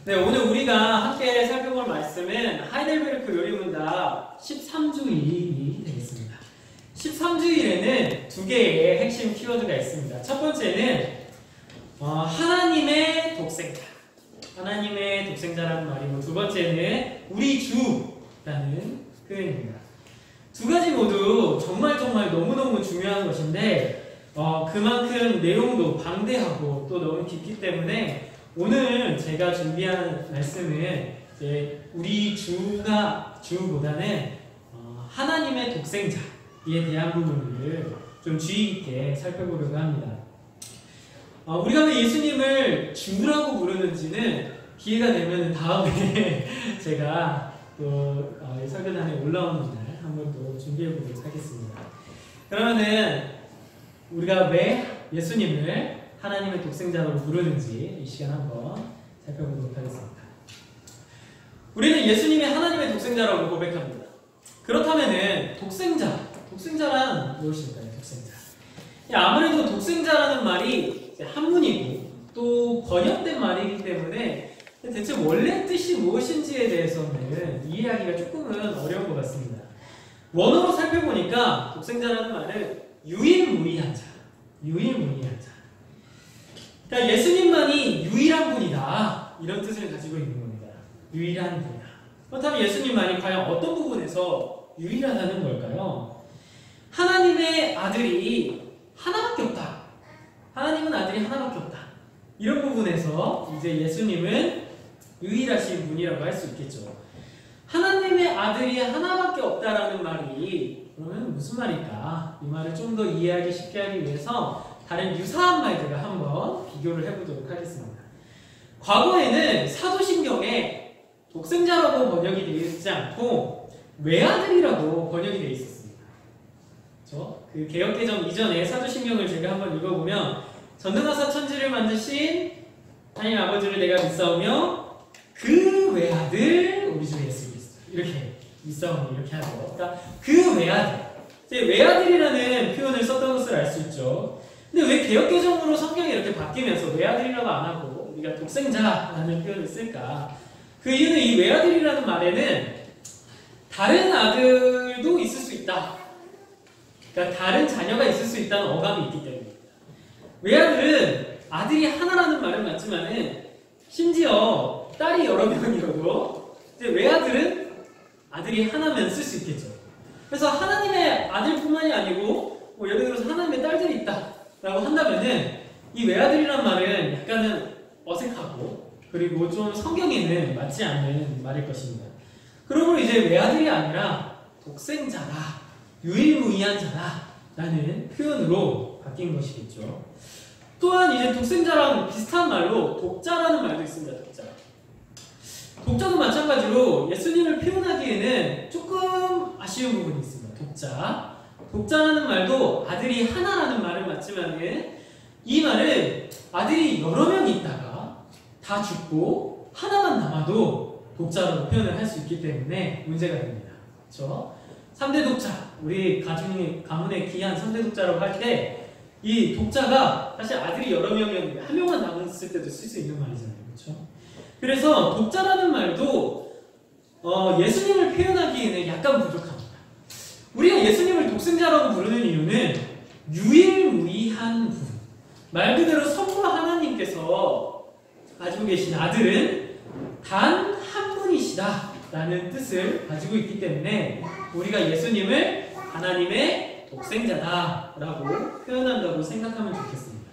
네, 오늘 우리가 함께 살펴볼 말씀은 하이델베르크 요리문답 13주일이 되겠습니다. 13주일에는 두 개의 핵심 키워드가 있습니다. 첫 번째는 하나님의 독생자. 하나님의 독생자라는 말이고, 두 번째는 우리 주라는 표현입니다. 두 가지 모두 정말 너무너무 중요한 것인데 그만큼 내용도 방대하고 또 너무 깊기 때문에 오늘 제가 준비한 말씀은 우리 주보다는 하나님의 독생자에 대한 부분을 좀 주의 깊게 살펴보려고 합니다. 우리가 왜 예수님을 주라고 부르는지는 기회가 되면 다음에 제가 또 설교단에 올라오는 날 한번 또 준비해 보도록 하겠습니다. 그러면은 우리가 왜 예수님을 하나님의 독생자로 부르는지 이 시간 한번 살펴보도록 하겠습니다. 우리는 예수님이 하나님의 독생자라고 고백합니다. 그렇다면은 독생자란 무엇일까요? 독생자. 아무래도 독생자라는 말이 한문이고 또 번역된 말이기 때문에 대체 원래 뜻이 무엇인지에 대해서는 이해하기가 조금은 어려운 것 같습니다. 원어로 살펴보니까 독생자라는 말은 유일무이한 자. 그러니까 예수님만이 유일한 분이다, 이런 뜻을 가지고 있는 겁니다. 유일한 분이다. 그렇다면 예수님만이 과연 어떤 부분에서 유일하다는 걸까요? 하나님의 아들이 하나밖에 없다. 하나님은 아들이 하나밖에 없다. 이런 부분에서 이제 예수님은 유일하신 분이라고 할 수 있겠죠. 하나님의 아들이 하나밖에 없다라는 말이 그러면 무슨 말일까? 이 말을 좀 더 이해하기 쉽게 하기 위해서 다른 유사한 말들을 한번 비교를 해보도록 하겠습니다. 과거에는 사도신경에 독생자라고 번역이 되어 있지 않고 외아들이라고 번역이 되어 있었습니다. 그렇죠? 그 개역개정 이전에 사도신경을 제가 한번 읽어보면 전능하사 천지를 만드신 하나님 아버지를 내가 믿사오며 그 외아들 우리 주 예수 그리스도, 이렇게 믿사오며 이렇게 하죠. 그러니까 그 외아들이라는 표현을 썼던 것을 알 수 있죠. 근데 왜 개역개정으로 성경이 이렇게 바뀌면서 외아들이라고 안 하고 우리가 독생자라는 표현을 쓸까? 그 이유는 이 외아들이라는 말에는 다른 아들도 있을 수 있다. 그러니까 다른 자녀가 있을 수 있다는 어감이 있기 때문입니다. 외아들은 아들이 하나라는 말은 맞지만은 심지어 딸이 여러 명이어도 이제 외아들은 아들이 하나면 쓸 수 있겠죠. 그래서 하나님의 아들뿐만이 아니고 예를 들어서 하나님의 딸들이 있다라고 한다면은 이 외아들이란 말은 약간은 어색하고 그리고 좀 성경에는 맞지 않는 말일 것입니다. 그러므로 이제 외아들이 아니라 독생자다, 유일무이한 자다라는 표현으로 바뀐 것이겠죠. 또한 이제 독생자랑 비슷한 말로 독자라는 말도 있습니다. 독자도 마찬가지로 예수님을 표현하기에는 조금 아쉬운 부분이 있습니다. 독자라는 말도 아들이 하나라는 말은 맞지만은 이 말은 아들이 여러 명이 있다가 다 죽고 하나만 남아도 독자로 표현을 할 수 있기 때문에 문제가 됩니다. 그렇죠? 3대 독자, 우리 가문의 귀한 3대 독자라고 할 때 이 독자가 사실 아들이 여러 명이었는데 한 명만 남았을 때도 쓸 수 있는 말이잖아요. 그렇죠? 그래서 독자라는 말도 예수님을 표현하기에는 약간 부족합니다. 우리가 예수님을 독생자라고 부르는 이유는 유일무이한 분, 말 그대로 성부 하나님께서 가지고 계신 아들은 단 한 분이시다 라는 뜻을 가지고 있기 때문에 우리가 예수님을 하나님의 독생자다 라고 표현한다고 생각하면 좋겠습니다.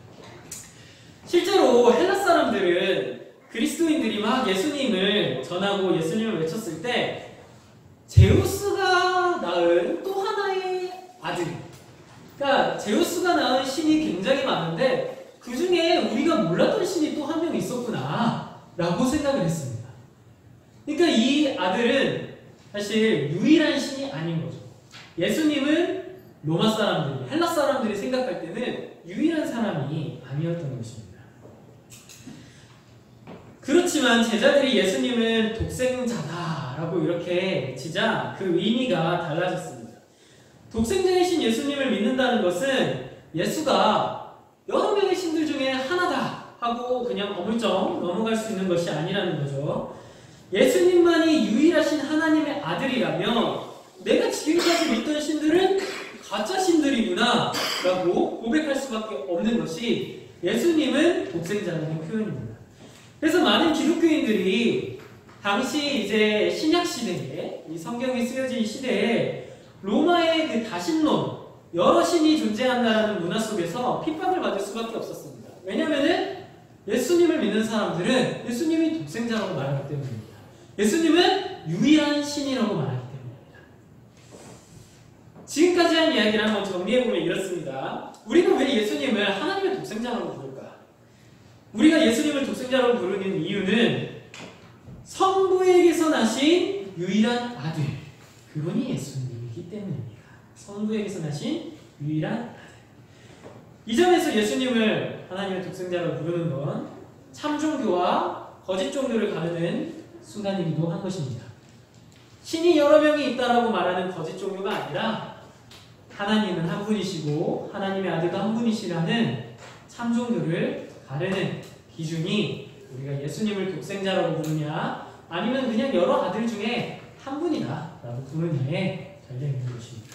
실제로 헬라 사람들은 그리스도인들이 막 예수님을 전하고 예수님을 외쳤을 때 제우스가 낳은 또 하나의 아들, 그러니까 제우스가 낳은 신이 굉장히 많은데 그 중에 우리가 몰랐던 신이 또 한 명 있었구나 라고 생각을 했습니다. 그러니까 이 아들은 사실 유일한 신이 아닌 거죠. 예수님은 로마 사람들이, 헬라 사람들이 생각할 때는 유일한 사람이 아니었던 것입니다. 그렇지만 제자들이 예수님은 독생자다라고 이렇게 외치자 그 의미가 달라졌습니다. 독생자이신 예수님을 믿는다는 것은 예수가 여러 명의 신들 중에 하나다 하고 그냥 어물쩡 넘어갈 수 있는 것이 아니라는 거죠. 예수님만이 유일하신 하나님의 아들이라면 내가 지금까지 믿던 신들은 가짜 신들이구나 라고 고백할 수밖에 없는 것이 예수님은 독생자라는 표현입니다. 그래서 많은 기독교인들이 당시 이제 신약 시대에 이 성경이 쓰여진 시대에 로마의 그 다신론 여러 신이 존재한다는 문화 속에서 핍박을 받을 수밖에 없었습니다. 왜냐하면 예수님을 믿는 사람들은 예수님이 독생자라고 말하기 때문입니다. 예수님은 유일한 신이라고 말하기 때문입니다. 지금까지 한 이야기를 한번 정리해보면 이렇습니다. 우리는 왜 예수님을 하나님의 독생자라고 부를까? 우리가 예수님을 독생자라고 부르는 이유는 성부에게서 나신 유일한 아들, 그분이 예수님이기 때문입니다. 성부에게서 나신 유일한 아들. 이 점에서 예수님을 하나님의 독생자라고 부르는 건 참종교와 거짓 종교를 가르는 순간이기도 한 것입니다. 신이 여러 명이 있다라고 말하는 거짓 종교가 아니라 하나님은 한 분이시고 하나님의 아들도 한 분이시라는 참종교를 가르는 기준이 우리가 예수님을 독생자라고 부르냐 아니면 그냥 여러 아들 중에 한 분이다 라고 부르냐에 달려있는 것입니다.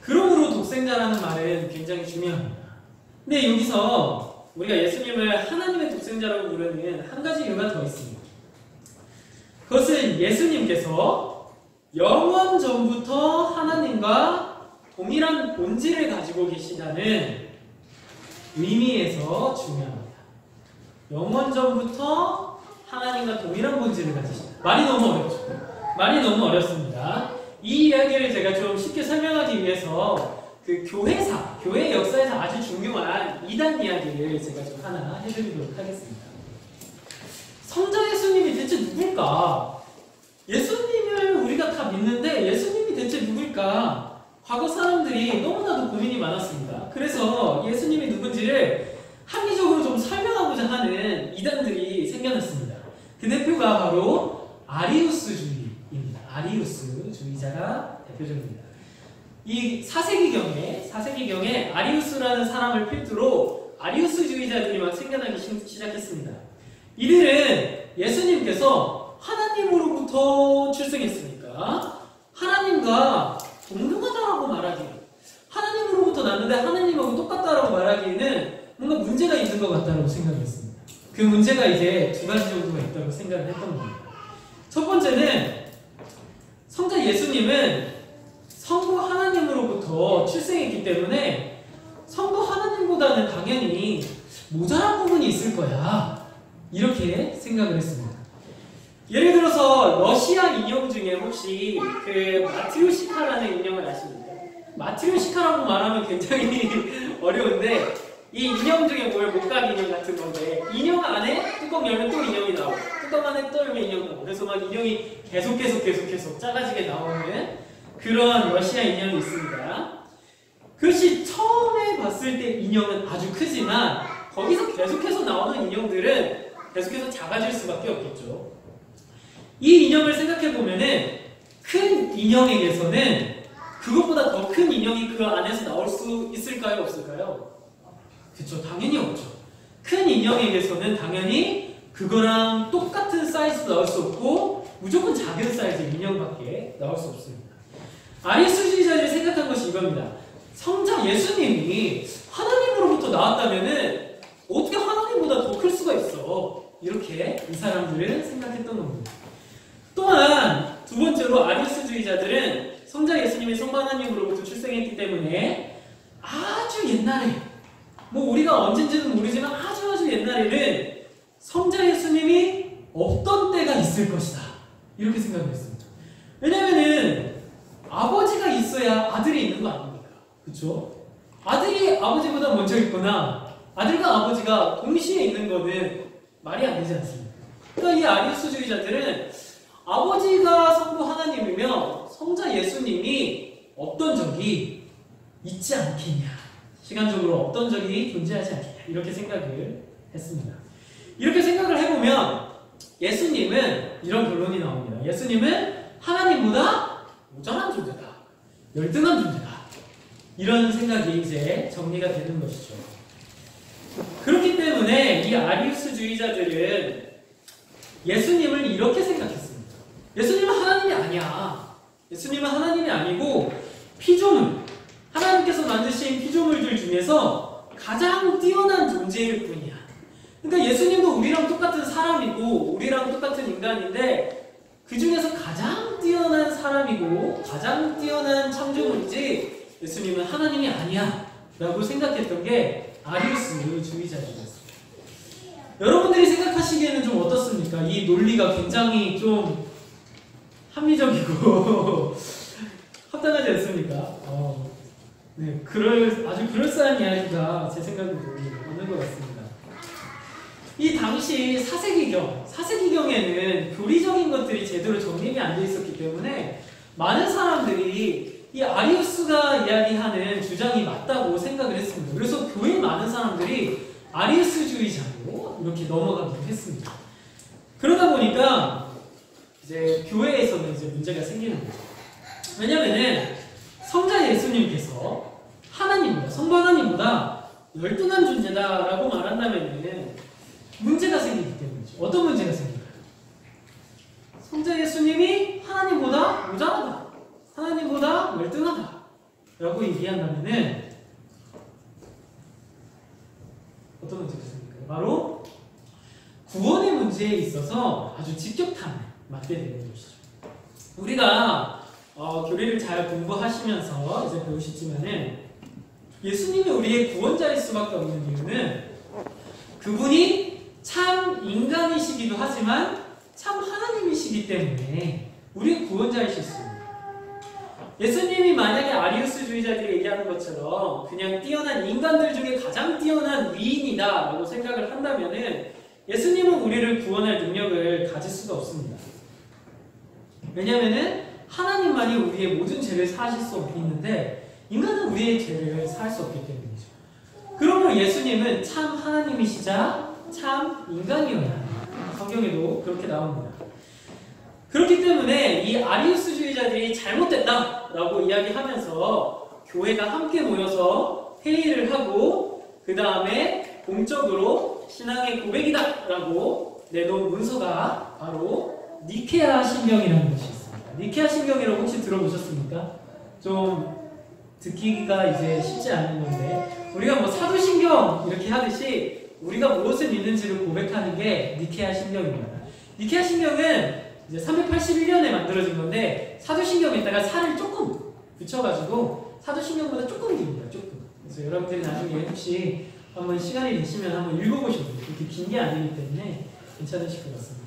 그러므로 독생자라는 말은 굉장히 중요합니다. 근데 여기서 우리가 예수님을 하나님의 독생자라고 부르는 한 가지 이유가 더 있습니다. 그것은 예수님께서 영원 전부터 하나님과 동일한 본질을 가지고 계시다는 의미에서 중요합니다. 영원 전부터 하나님과 동일한 본질을 가지신다. 말이 너무 어렵죠. 말이 너무 어렵습니다. 이 이야기를 제가 좀 쉽게 설명하기 위해서 그 교회 역사에서 아주 중요한 2단 이야기를 제가 좀 하나 해드리도록 하겠습니다. 성자 예수님이 대체 누굴까? 예수님을 우리가 다 믿는데 예수님이 대체 누굴까? 과거 사람들이 너무나도 고민이 많았습니다. 그래서 예수님이 누군지를 합리적으로 좀 설명하고자 하는 이단들이 생겨났습니다. 그 대표가 바로 아리우스주의입니다. 아리우스주의자가 대표적입니다. 이 4세기경에 아리우스라는 사람을 필두로 아리우스주의자들이 막 생겨나기 시작했습니다. 이들은 예수님께서 하나님으로부터 출생했으니까 하나님과 동등하다라고 말하기에, 하나님으로부터 났는데 하나님하고 똑같다라고 말하기에는 뭔가 문제가 있는 것 같다고 생각했습니다. 그 문제가 이제 두 가지 정도가 있다고 생각을 했던 겁니다. 첫 번째는 성자 예수님은 성부 하나님으로부터 출생했기 때문에 성부 하나님보다는 당연히 모자란 부분이 있을 거야, 이렇게 생각을 했습니다. 예를 들어서 러시아 인형 중에 혹시 그 마트리오시카라는 인형을 아십니까? 마트리오시카라고 말하면 굉장히 어려운데 이 인형 중에 뭘 목각 인형 같은 건데 인형 안에 뚜껑 열면 또 인형이 나오고 뚜껑 안에 또 열면 인형이 나오고 그래서 막 인형이 계속 작아지게 나오는 그런 러시아 인형이 있습니다. 그것이 처음에 봤을 때 인형은 아주 크지만 거기서 계속해서 나오는 인형들은 계속해서 작아질 수밖에 없겠죠. 이 인형을 생각해보면은 큰 인형에게서는 그것보다 더 큰 인형이 그 안에서 나올 수 있을까요? 없을까요? 그쵸, 당연히 없죠. 큰 인형에게서는 당연히 그거랑 똑같은 사이즈도 나올 수 없고 무조건 작은 사이즈의 인형밖에 나올 수 없습니다. 아리우스주의자들이 생각한 것이 이겁니다. 성자 예수님이 하나님으로부터 나왔다면은 어떻게 하나님보다 더 클 수가 있어? 이렇게 이 사람들은 생각했던 겁니다. 또한 두 번째로 아리우스주의자들은 성자 예수님이 성부 하나님으로부터 출생했기 때문에 아주 옛날에, 뭐 우리가 언젠지는 모르지만 아주 옛날에는 성자 예수님이 없던 때가 있을 것이다, 이렇게 생각을 했습니다. 왜냐면은 아버지가 있어야 아들이 있는 거 아닙니까? 그쵸? 아들이 아버지보다 먼저 있거나 아들과 아버지가 동시에 있는 거는 말이 안 되지 않습니까? 그러니까 이 아리우스주의자들은 아버지가 성부 하나님이며 성자 예수님이 없던 적이 있지 않겠냐, 시간적으로 없던 적이 존재하지 않겠냐, 이렇게 생각을 했습니다. 이렇게 생각을 해보면 예수님은 이런 결론이 나옵니다. 예수님은 하나님보다 모자란 존재다, 열등한 존재다, 이런 생각이 이제 정리가 되는 것이죠. 그렇기 때문에 이 아리우스주의자들은 예수님을 이렇게 생각했습니다. 예수님은 하나님이 아니야. 예수님은 하나님이 아니고 피조물, 하나님께서 만드신 피조물들 중에서 가장 뛰어난 존재일 뿐이야. 그러니까 예수님도 우리랑 똑같은 사람이고 우리랑 똑같은 인간인데 그 중에서 가장 뛰어난 사람이고 가장 뛰어난 창조물이지 예수님은 하나님이 아니야 라고 생각했던 게 아리우스주의자들이었습니다. 여러분들이 생각하시기에는 좀 어떻습니까? 이 논리가 굉장히 좀 합리적이고 합당하지 않습니까? 네, 아주 그럴싸한 이야기가 제 생각에도 맞는 것 같습니다. 이 당시 사세기경에는 교리적인 것들이 제대로 정립이 안 돼 있었기 때문에 많은 사람들이 이 아리우스가 이야기하는 주장이 맞다고 생각을 했습니다. 그래서 교회 많은 사람들이 아리우스주의자로 이렇게 넘어가기도 했습니다. 그러다 보니까 이제 교회에서는 이제 문제가 생기는 거죠. 왜냐면은 성자 예수님께서 성부 하나님보다 열등한 존재다라고 말한다면은 문제가 생기기 때문이죠. 어떤 문제가 생길까요? 성자 예수님이 하나님보다 모자라다, 하나님보다 열등하다 라고 얘기한다면은 어떤 문제가 생길까요? 바로 구원의 문제에 있어서 아주 직격탄을 맞게 되는 것이죠. 우리가 교리를 잘 공부하시면서 이제 배우시지만은 예수님이 우리의 구원자일 수밖에 없는 이유는 그분이 참 인간이시기도 하지만 참 하나님이시기 때문에 우리의 구원자이실 수 있습니다. 예수님이 만약에 아리우스주의자들이 얘기하는 것처럼 그냥 뛰어난 인간들 중에 가장 뛰어난 위인이다 라고 생각을 한다면은 예수님은 우리를 구원할 능력을 가질 수가 없습니다. 왜냐면은 하나님만이 우리의 모든 죄를 사하실 수 있는데 인간은 우리의 죄를 사할 수 없기 때문이죠. 그러므로 예수님은 참 하나님이시자 참 인간이어야 합니다. 성경에도 그렇게 나옵니다. 그렇기 때문에 이 아리우스주의자들이 잘못됐다 라고 이야기하면서 교회가 함께 모여서 회의를 하고 그 다음에 공적으로 신앙의 고백이다 라고 내놓은 문서가 바로 니케아 신경이라는 것이 있습니다. 니케아 신경이라고 혹시 들어보셨습니까? 좀 듣기가 이제 쉽지 않은 건데 우리가 뭐 사도신경 이렇게 하듯이 우리가 무엇을 믿는지를 고백하는 게 니케아 신경입니다. 니케아 신경은 이제 381년에 만들어진 건데 사도신경에다가 살을 조금 붙여가지고 사도신경보다 조금 깁니다. 조금. 그래서 여러분들이 나중에 혹시 한번 시간이 되시면 한번 읽어보셔도 그렇게 긴 게 아니기 때문에 괜찮으실 것 같습니다.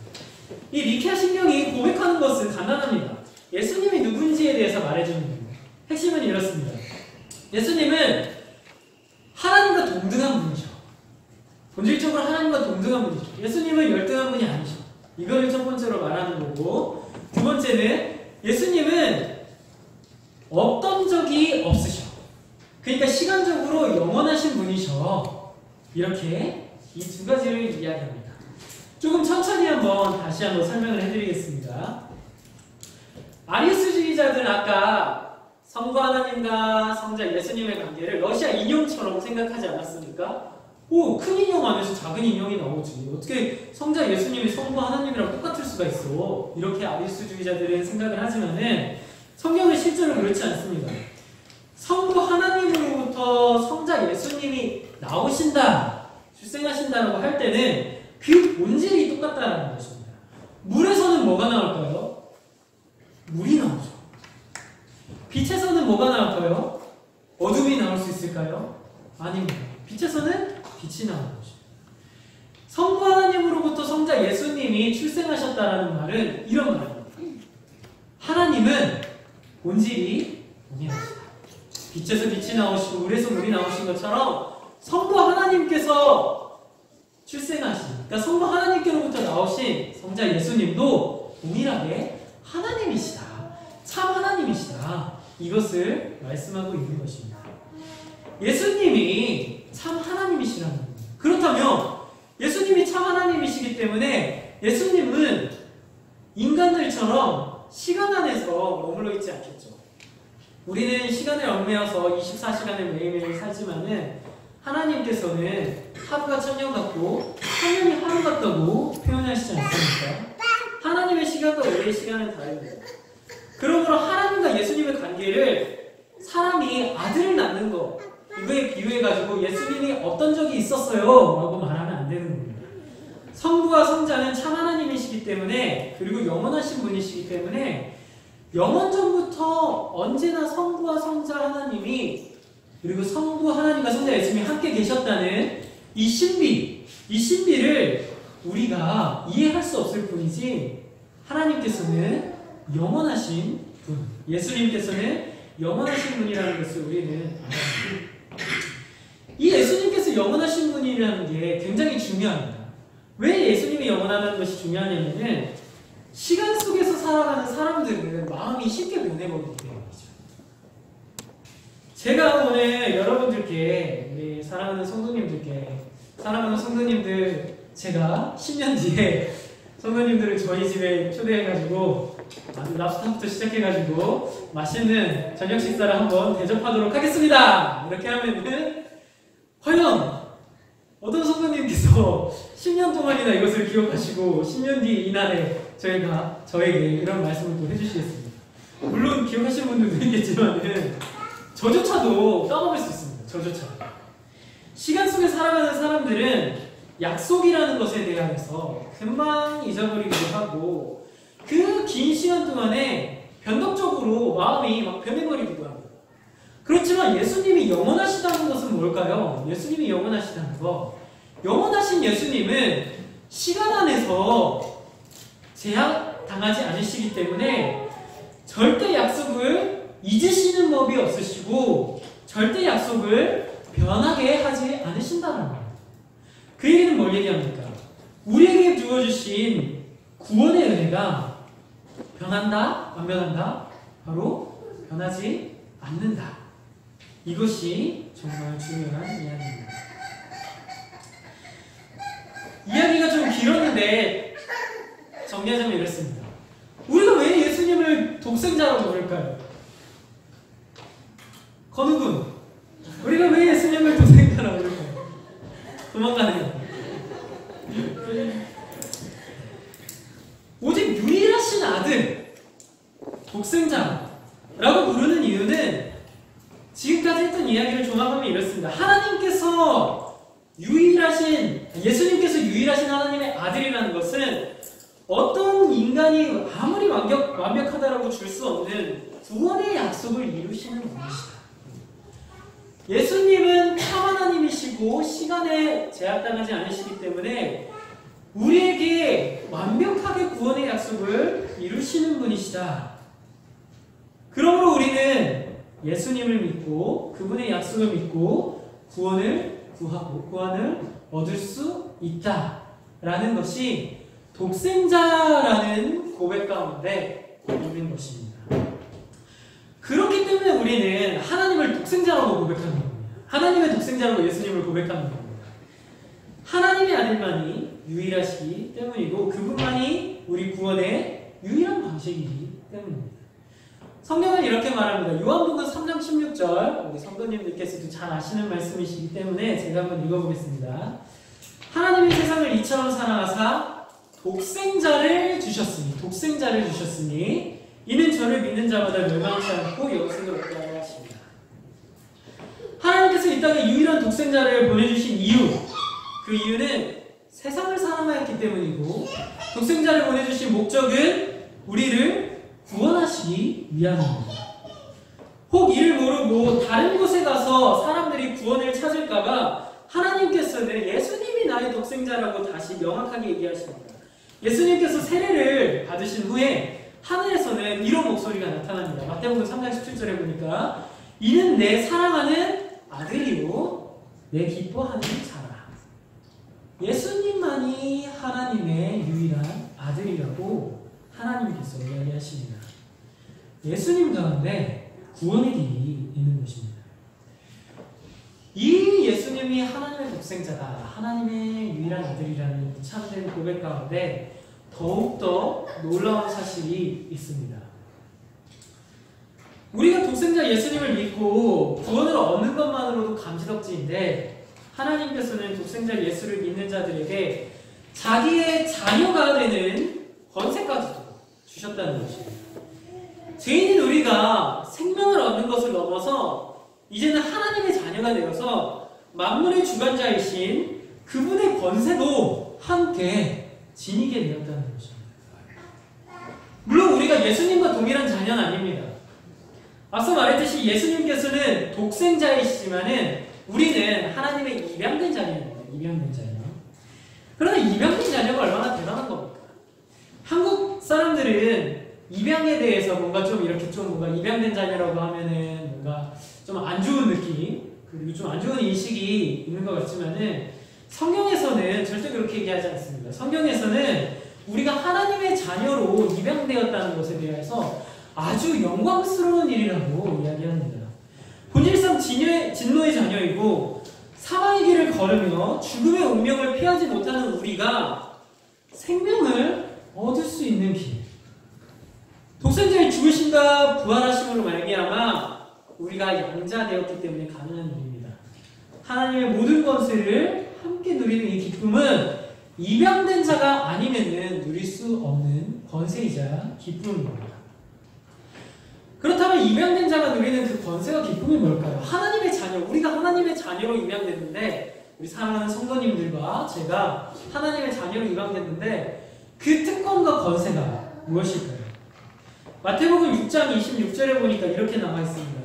이 니케아 신경이 고백하는 것은 간단합니다. 예수님이 누군지에 대해서 말해주는 겁니다. 핵심은 이렇습니다. 예수님은 하나님과 동등한 분이죠. 본질적으로 하나님과 동등한 분이죠. 예수님은 열등한 분이 아니죠. 이거를 첫 번째로 말하는 거고, 두 번째는 예수님은 없던 적이 없으셔. 그러니까 시간적으로 영원하신 분이셔. 이렇게 이 두 가지를 이야기합니다. 조금 천천히 다시 한번 설명을 해드리겠습니다. 아리우스주의자들은 아까 성부 하나님과 성자 예수님의 관계를 러시아 인형처럼 생각하지 않았습니까? 큰 인형 안에서 작은 인형이 나오지. 어떻게 성자 예수님이 성부 하나님이랑 똑같을 수가 있어. 이렇게 아리우스주의자들은 생각을 하지만은 성경은 실제로 그렇지 않습니다. 성부 하나님으로부터 성자 예수님이 나오신다, 출생하신다라고 할 때는 그 본질이 똑같다라는 것입니다. 물에서는 뭐가 나올까요? 물이 나오죠. 빛에서는 뭐가 나올까요? 어둠이 나올 수 있을까요? 아닙니다. 빛에서는 빛이 나오는 것입니다. 성부 하나님으로부터 성자 예수님이 출생하셨다라는 말은 이런 말입니다. 하나님은 본질이 동일하시다. 빛에서 빛이 나오시고 물에서 물이 나오신 것처럼 성부 하나님께서 출생하신, 그러니까 성부 하나님께로부터 나오신 성자 예수님도 동일하게 하나님이시다. 참 하나님이시다. 이것을 말씀하고 있는 것입니다. 예수님이 참 하나님이시라는 겁니다. 그렇다면 예수님이 참 하나님이시기 때문에 예수님은 인간들처럼 시간 안에서 머물러 있지 않겠죠. 우리는 시간에 얽매여서 24시간을 매일매일 살지만은 하나님께서는 하루가 천년 같고 천년이 하루 같다고 표현하시지 않습니까? 하나님의 시간과 우리의 시간은 다릅니다. 그러므로 하나님과 예수님의 관계를 사람이 아들을 낳는 거 이거에 비유해가지고 예수님이 어떤 적이 있었어요 라고 말하면 안 되는 겁니다. 성부와 성자는 참 하나님이시기 때문에 그리고 영원하신 분이시기 때문에 영원전부터 언제나 성부와 성자 하나님이 그리고 성부 하나님과 성자 예수님이 함께 계셨다는 이 신비를 우리가 이해할 수 없을 뿐이지 하나님께서는 영원하신 분, 예수님께서는 영원하신 분이라는 것을 우리는 알아야 이 예수님께서 영원하신 분이라는 게 굉장히 중요합니다. 왜 예수님이 영원하다는 것이 중요하냐면은 시간 속에서 살아가는 사람들은 마음이 쉽게 변해버리기 때문이죠. 제가 오늘 여러분들께 우리 사랑하는 성도님들 제가 10년 뒤에 성도님들을 저희 집에 초대해가지고 아주 랍스타부터 시작해가지고 맛있는 저녁 식사를 한번 대접하도록 하겠습니다. 이렇게 하면은 과연 어떤 성도님께서 10년 동안이나 이것을 기억하시고 10년 뒤 이날에 저에게 이런 말씀을 또 해주시겠습니다. 물론 기억하시는 분들도 있겠지만은 저조차도 까먹을 수 있습니다. 저조차도. 시간 속에 살아가는 사람들은 약속이라는 것에 대해서 금방 잊어버리기도 하고 그 긴 시간 동안에 변덕적으로 마음이 막 변해버리기도 합니다. 그렇지만 예수님이 영원하시다는 것은 뭘까요? 예수님이 영원하시다는 거. 영원하신 예수님은 시간 안에서 제약당하지 않으시기 때문에 절대 약속을 잊으시는 법이 없으시고 절대 약속을 변하게 하지 않으신다는 거예요. 그 얘기는 뭘 얘기합니까? 우리에게 주어주신 구원의 은혜가 변한다? 안 변한다? 바로 변하지 않는다. 이것이 정말 중요한 이야기입니다. 이야기가 좀 길었는데 정리하자면 이렇습니다. 우리가 왜 예수님을 독생자라고 부를까요? 건우군, 우리가 왜 예수님을 독생자라고 부를까요? 도망가네요. 오직 유일하신 아들, 독생자라고 부르는 이유는 지금까지 했던 이야기를 종합하면 이렇습니다. 예수님께서 유일하신 하나님의 아들이라는 것은 어떤 인간이 아무리 완벽하다라고 줄 수 없는 구원의 약속을 이루시는 분이시다. 예수님은 참 하나님이시고 시간에 제약당하지 않으시기 때문에 우리에게 완벽하게 구원의 약속을 이루시는 분이시다. 그러므로 우리는 예수님을 믿고 그분의 약속을 믿고 구원을 구하고 구원을 얻을 수 있다라는 것이 독생자라는 고백 가운데 있는 것입니다. 그렇기 때문에 우리는 하나님을 독생자라고 고백하는 겁니다. 하나님의 독생자라고 예수님을 고백하는 겁니다. 하나님의 아들만이 유일하시기 때문이고 그분만이 우리 구원의 유일한 방식이기 때문입니다. 성경은 이렇게 말합니다. 요한복음 3장 16절 우리 성도님들께서도 잘 아시는 말씀이시기 때문에 제가 한번 읽어보겠습니다. 하나님이 세상을 이처럼 사랑하사 독생자를 주셨으니 이는 저를 믿는 자마다 멸망치 않고 영생을 얻게 하려 하십니다. 하나님께서 이 땅에 유일한 독생자를 보내주신 이유, 그 이유는 세상을 사랑하였기 때문이고 독생자를 보내주신 목적은 우리를 구원하시기 위함입니다. 혹 이를 모르고 다른 곳에 가서 사람들이 구원을 찾을까봐 하나님께서는 예수님이 나의 독생자라고 다시 명확하게 얘기하십니다. 예수님께서 세례를 받으신 후에 하늘에서는 이런 목소리가 나타납니다. 마태복음 3장 17절에 보니까 이는 내 사랑하는 아들이요 내 기뻐하는 자라. 예수님만이 하나님의 유일한 아들이라고 하나님께서 이야기하십니다. 예수님 가운데 구원의 길이 있는 것입니다. 이 예수님이 하나님의 독생자다, 하나님의 유일한 아들이라는 참된 고백 가운데 더욱더 놀라운 사실이 있습니다. 우리가 독생자 예수님을 믿고 구원을 얻는 것만으로도 감지덕지인데 하나님께서는 독생자 예수를 믿는 자들에게 자기의 자녀가 되는 권세까지도 주셨다는 것입니다. 죄인인 우리가 생명을 얻는 것을 넘어서 이제는 하나님의 자녀가 되어서 만물의 주관자이신 그분의 권세도 함께 지니게 되었다는 것입니다. 물론 우리가 예수님과 동일한 자녀는 아닙니다. 앞서 말했듯이 예수님께서는 독생자이시지만은 우리는 하나님의 입양된 자녀입니다. 입양된 자녀. 그러나 입양된 자녀가 얼마나 대단한 겁니까? 한국 사람들은 입양에 대해서 뭔가 좀 이렇게 좀 뭔가 입양된 자녀라고 하면은 뭔가 좀 안 좋은 느낌, 그리고 좀 안 좋은 인식이 있는 것 같지만은 성경에서는 절대 그렇게 얘기하지 않습니다. 성경에서는 우리가 하나님의 자녀로 입양되었다는 것에 대해서 아주 영광스러운 일이라고 이야기합니다. 본질상 진노의 자녀이고 사망의 길을 걸으며 죽음의 운명을 피하지 못하는 우리가 생명을 얻을 수 있는 길, 독생자의 죽으심과 부활하심으로 말미암아 우리가 양자되었기 때문에 가능한 일입니다. 하나님의 모든 권세를 함께 누리는 이 기쁨은 입양된 자가 아니면은 누릴 수 없는 권세이자 기쁨입니다. 그렇다면 입양된 자가 누리는 그 권세와 기쁨이 뭘까요? 하나님의 자녀, 우리가 하나님의 자녀로 입양됐는데, 우리 사랑하는 성도님들과 제가 하나님의 자녀로 입양됐는데 그 특권과 권세가 무엇일까요? 마태복음 6장 26절에 보니까 이렇게 나와 있습니다.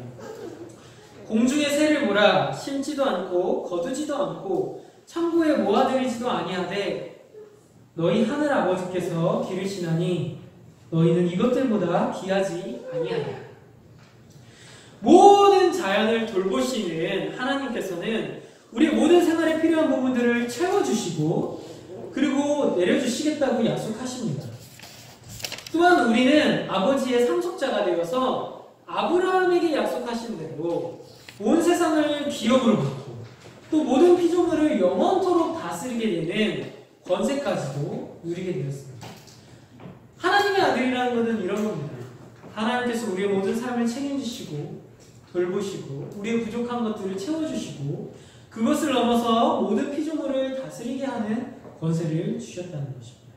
공중의 새를 보라, 심지도 않고 거두지도 않고 창고에 모아들이지도 아니하되 너희 하늘 아버지께서 기르시나니 너희는 이것들보다 귀하지 아니하냐. 모든 자연을 돌보시는 하나님께서는 우리 모든 생활에 필요한 부분들을 채워주시고 그리고 내려주시겠다고 약속하십니다. 또한 우리는 아버지의 상속자가 되어서 아브라함에게 약속하신 대로 온 세상을 기업으로 받고 또 모든 피조물을 영원토록 다스리게 되는 권세까지도 누리게 되었습니다. 하나님의 아들이라는 것은 이런 겁니다. 하나님께서 우리의 모든 삶을 책임지시고 돌보시고 우리의 부족한 것들을 채워주시고 그것을 넘어서 모든 피조물을 다스리게 하는 권세를 주셨다는 것입니다.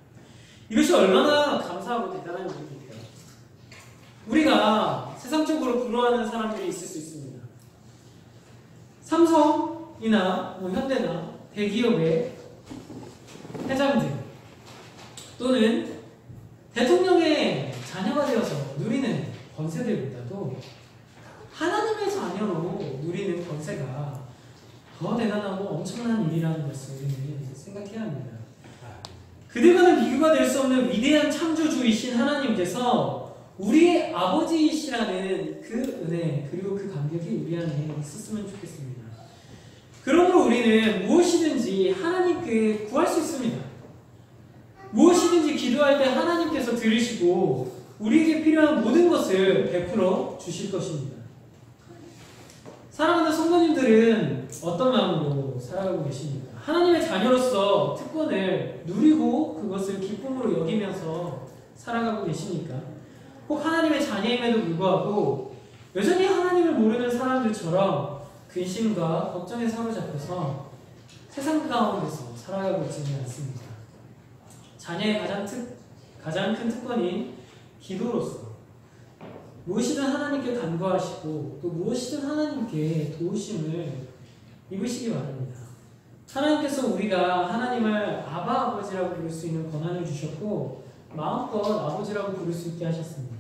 이것이 얼마나 감사하고 대단한 일입니까? 우리가 세상적으로 부러워하는 사람들이 있을 수 있습니다. 삼성이나 현대나 대기업의 회장들 또는 대통령의 자녀가 되어서 누리는 권세들보다도 하나님의 자녀로 누리는 권세가 더 대단하고 엄청난 일이라는 것을 우리는 생각해야 합니다. 그들과는 비교가 될 수 없는 위대한 창조주이신 하나님께서 우리의 아버지이시라는 그 은혜 그리고 그 감격이 우리 안에 있었으면 좋겠습니다. 그러므로 우리는 무엇이든지 하나님께 구할 수 있습니다. 무엇이든지 기도할 때 하나님께서 들으시고 우리에게 필요한 모든 것을 베풀어 주실 것입니다. 사랑하는 성도님들은 어떤 마음으로 살아가고 계십니까? 하나님의 자녀로서 특권을 누리고 그것을 기쁨으로 여기면서 살아가고 계십니까? 혹 하나님의 자녀임에도 불구하고 여전히 하나님을 모르는 사람들처럼 근심과 걱정에 사로잡혀서 세상 가운데서 살아가고 있지는 않습니다. 자녀의 가장 큰 특권인 기도로서 무엇이든 하나님께 간구하시고 또 무엇이든 하나님께 도우심을 입으시기 바랍니다. 하나님께서 우리가 하나님을 아바 아버지라고 부를 수 있는 권한을 주셨고 마음껏 아버지라고 부를 수 있게 하셨습니다.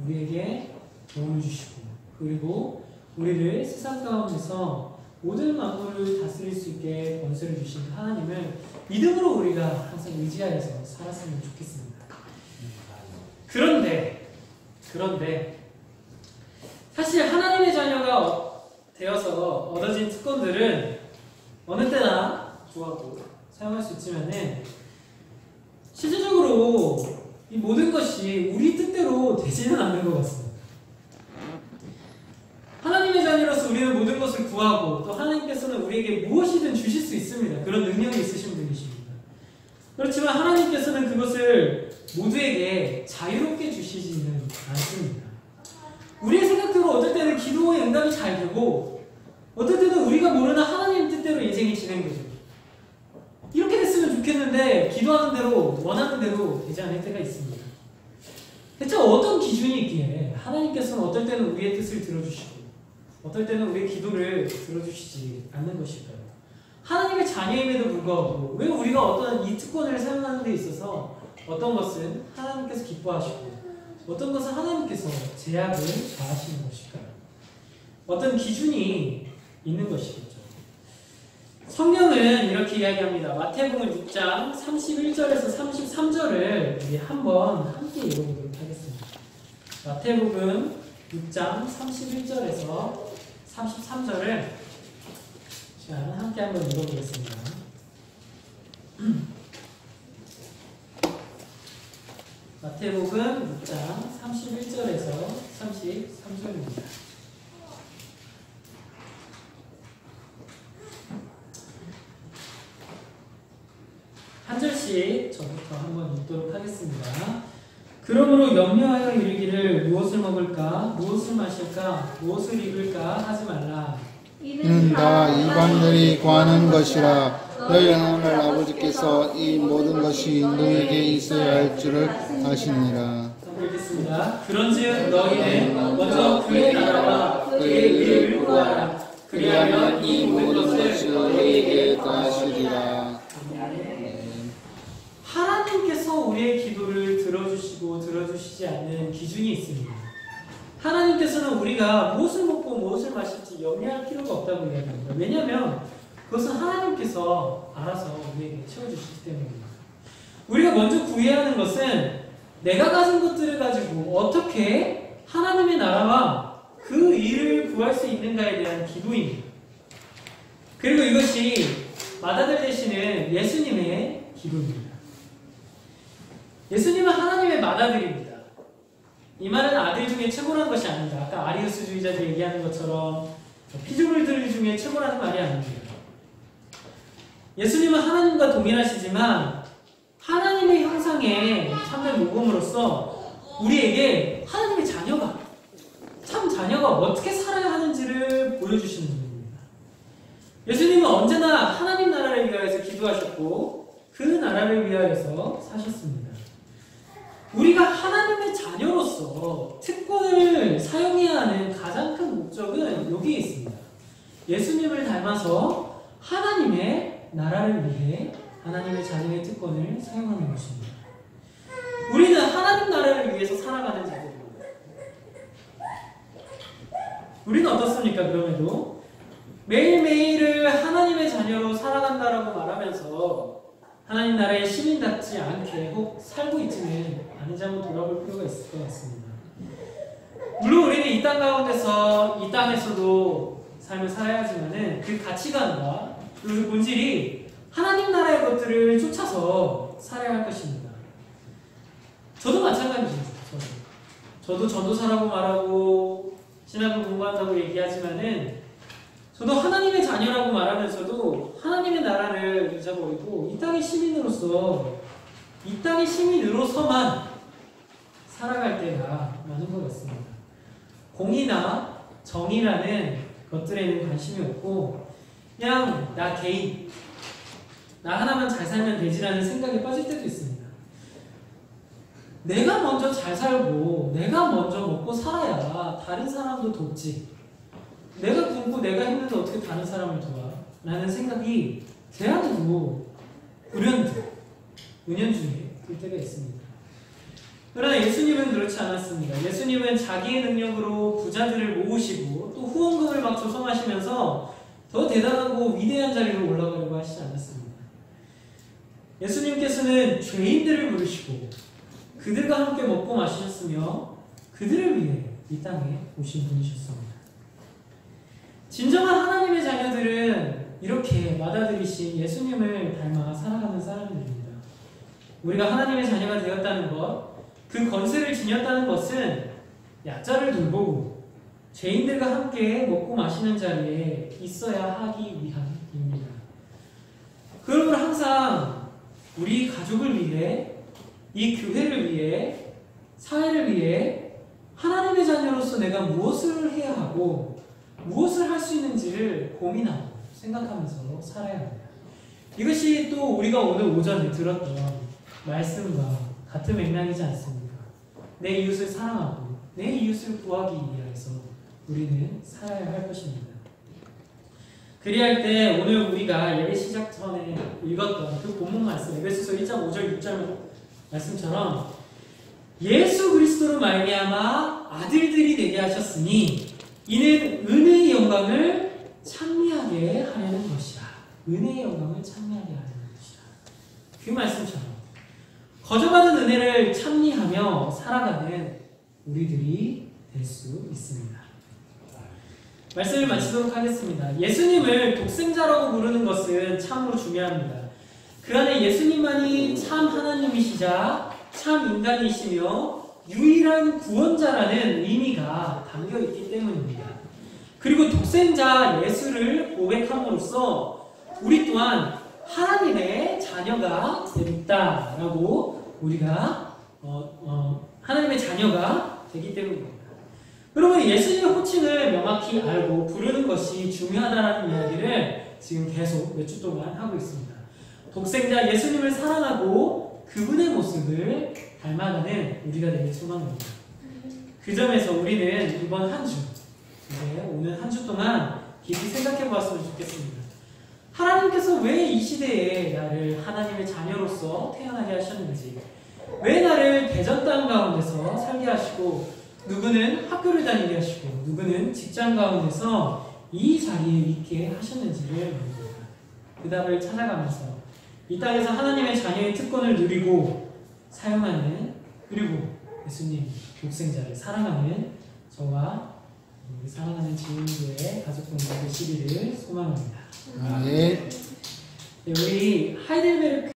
우리에게 도움을 주시고 그리고 우리를 세상 가운데서 모든 만물을 다스릴 수 있게 권세를 주신 하나님을 믿음으로 우리가 항상 의지하여서 살았으면 좋겠습니다. 그런데 사실 하나님의 자녀가 되어서 얻어진 특권들은 어느 때나 구하고 사용할 수 있지만은 실질적으로 이 모든 것이 우리 뜻대로 되지는 않는 것 같습니다. 하나님의 자녀로서 우리는 모든 것을 구하고 또 하나님께서는 우리에게 무엇이든 주실 수 있습니다. 그런 능력이 있으신 분이십니다. 그렇지만 하나님께서는 그것을 모두에게 자유롭게 주시지는 않습니다. 우리의 생각대로 어떨 때는 기도의 응답이 잘 되고 어떨 때는 우리가 모르는 하나님 뜻대로 대로 인생이 진행되죠. 이렇게 됐으면 좋겠는데 기도하는 대로 원하는 대로 되지 않을 때가 있습니다. 대체 어떤 기준이 있기에 하나님께서는 어떨 때는 우리의 뜻을 들어주시고 어떨 때는 우리의 기도를 들어주시지 않는 것일까요? 하나님의 자녀임에도 불구하고 왜 우리가 어떤 이 특권을 사용하는 데 있어서 어떤 것은 하나님께서 기뻐하시고 어떤 것은 하나님께서 제약을 가하시는 것일까요? 어떤 기준이 있는 것이겠죠. 성경은 이렇게 이야기합니다. 마태복음 6장 31절에서 33절을 우리 한번 함께 읽어보도록 하겠습니다. 마태복음 6장 31절에서 33절을 자, 함께 한번 읽어보겠습니다. 마태복음 6장 31절에서 33절입니다. 한 절씩 저부터 한번 읽도록 하겠습니다. 그러므로 염려하여 이르기를 무엇을 먹을까, 무엇을 마실까, 무엇을 입을까 하지 말라. 이는 다 이방인들이 구하는 것이라. 너희 하나님 아버지께서 이 모든 것이 너희에게 있어야 할 줄을 아시니라. 읽겠습니다. 그런즉 너희는 먼저 그의 나라와 그의 의를 구하라. 그리하면 이 모든 것을 너희에게 더하시리라. 하나님께서 우리의 기도를 들어주시고 들어주시지 않는 기준이 있습니다. 하나님께서는 우리가 무엇을 먹고 무엇을 마실지 염려할 필요가 없다고 이야기합니다. 왜냐하면 그것은 하나님께서 알아서 우리에게 채워주시기 때문입니다. 우리가 먼저 구해야 하는 것은 내가 가진 것들을 가지고 어떻게 하나님의 나라와 그 일을 구할 수 있는가에 대한 기도입니다. 그리고 이것이 맏아들 되시는 예수님의 기도입니다. 예수님은 하나님의 맏아들입니다. 이 말은 아들 중에 최고라는 것이 아닙니다. 아까 아리우스주의자들 얘기하는 것처럼 피조물들 중에 최고라는 말이 아닙니다. 예수님은 하나님과 동일하시지만 하나님의 형상의 참된 모범으로서 우리에게 하나님의 자녀가 참 자녀가 어떻게 살아야 하는지를 보여주시는 분입니다. 예수님은 언제나 하나님 나라를 위하여서 기도하셨고 그 나라를 위하여서 사셨습니다. 우리가 하나님의 자녀로서 특권을 사용해야 하는 가장 큰 목적은 여기에 있습니다. 예수님을 닮아서 하나님의 나라를 위해 하나님의 자녀의 특권을 사용하는 것입니다. 우리는 하나님 나라를 위해서 살아가는 자들입니다. 우리는 어떻습니까? 그럼에도 매일매일을 하나님의 자녀로 살아간다라고 말하면서 하나님 나라의 시민답지 않게 혹 살고 있지는 않은지 한번 돌아볼 필요가 있을 것 같습니다. 물론 우리는 이 땅 가운데서 이 땅에서도 삶을 살아야 하지만은 그 가치관과 그 본질이 하나님 나라의 것들을 쫓아서 살아야 할 것입니다. 저도 마찬가지입니다. 저도 전도사라고 말하고 신학을 공부한다고 얘기하지만은 저도 하나님의 자녀라고 말하면서도 하나님의 나라를 잊어버리고 이 땅의 시민으로서 이 땅의 시민으로서만 살아갈 때가 많은 것 같습니다. 공의나 정의라는 것들에는 관심이 없고 그냥 나 개인, 나 하나만 잘 살면 되지라는 생각에 빠질 때도 있습니다. 내가 먼저 잘 살고 내가 먼저 먹고 살아야 다른 사람도 돕지. 내가 굶고 내가 힘든데 어떻게 다른 사람을 도와? 라는 생각이 제 안에도 은연중에 들 때가 있습니다. 그러나 예수님은 그렇지 않았습니다. 예수님은 자기의 능력으로 부자들을 모으시고 또 후원금을 막 조성하시면서 더 대단하고 위대한 자리로 올라가려고 하시지 않았습니다. 예수님께서는 죄인들을 부르시고 그들과 함께 먹고 마시셨으며 그들을 위해 이 땅에 오신 분이셨습니다. 진정한 하나님의 자녀들은 이렇게 맏아들이신 예수님을 닮아 살아가는 사람들입니다. 우리가 하나님의 자녀가 되었다는 것, 그 권세를 지녔다는 것은 약자를 돌보고 죄인들과 함께 먹고 마시는 자리에 있어야 하기 위함입니다. 그러므로 항상 우리 가족을 위해, 이 교회를 위해, 사회를 위해 하나님의 자녀로서 내가 무엇을 해야 하고 무엇을 할 수 있는지를 고민하고 생각하면서 살아야 합니다. 이것이 또 우리가 오늘 오전에 들었던 말씀과 같은 맥락이지 않습니까? 내 이웃을 사랑하고 내 이웃을 구하기 위해서 우리는 살아야 할 것입니다. 그리할 때 오늘 우리가 예배 시작 전에 읽었던 그 본문 말씀 에베소서 1장 5절 6절 말씀처럼 예수 그리스도로 말미암아 아들들이 되게 하셨으니 이는 은혜의 영광을 찬미하게 하려는 것이라. 은혜의 영광을 찬미하게 하려는 것이라. 그 말씀처럼 거저받은 은혜를 찬미하며 살아가는 우리들이 될 수 있습니다. 말씀을 마치도록 하겠습니다. 예수님을 독생자라고 부르는 것은 참으로 중요합니다. 그 안에 예수님만이 참 하나님이시자 참 인간이시며 유일한 구원자라는 의미가 담겨 있기 때문입니다. 그리고 독생자 예수를 고백함으로써 우리 또한 하나님의 자녀가 되겠다라고 우리가 하나님의 자녀가 되기 때문입니다. 여러분, 예수님의 호칭을 명확히 알고 부르는 것이 중요하다는 이야기를 지금 계속 몇 주 동안 하고 있습니다. 독생자 예수님을 사랑하고 그분의 모습을 닮아가는 우리가 되길 소망합니다. 그 점에서 우리는 이번 한 주, 오늘 한 주 동안 깊이 생각해 보았으면 좋겠습니다. 하나님께서 왜 이 시대에 나를 하나님의 자녀로서 태어나게 하셨는지, 왜 나를 대전 땅 가운데서 살게 하시고 누구는 학교를 다니게 하시고 누구는 직장 가운데서 이 자리에 있게 하셨는지를 묻습니다. 그 답을 찾아가면서 이 땅에서 하나님의 자녀의 특권을 누리고 사용하는, 그리고 예수님 독생자를 사랑하는 저와 우리 사랑하는 지은교회 가족분들 되시기를 소망합니다. 네. 우리 하이델베르크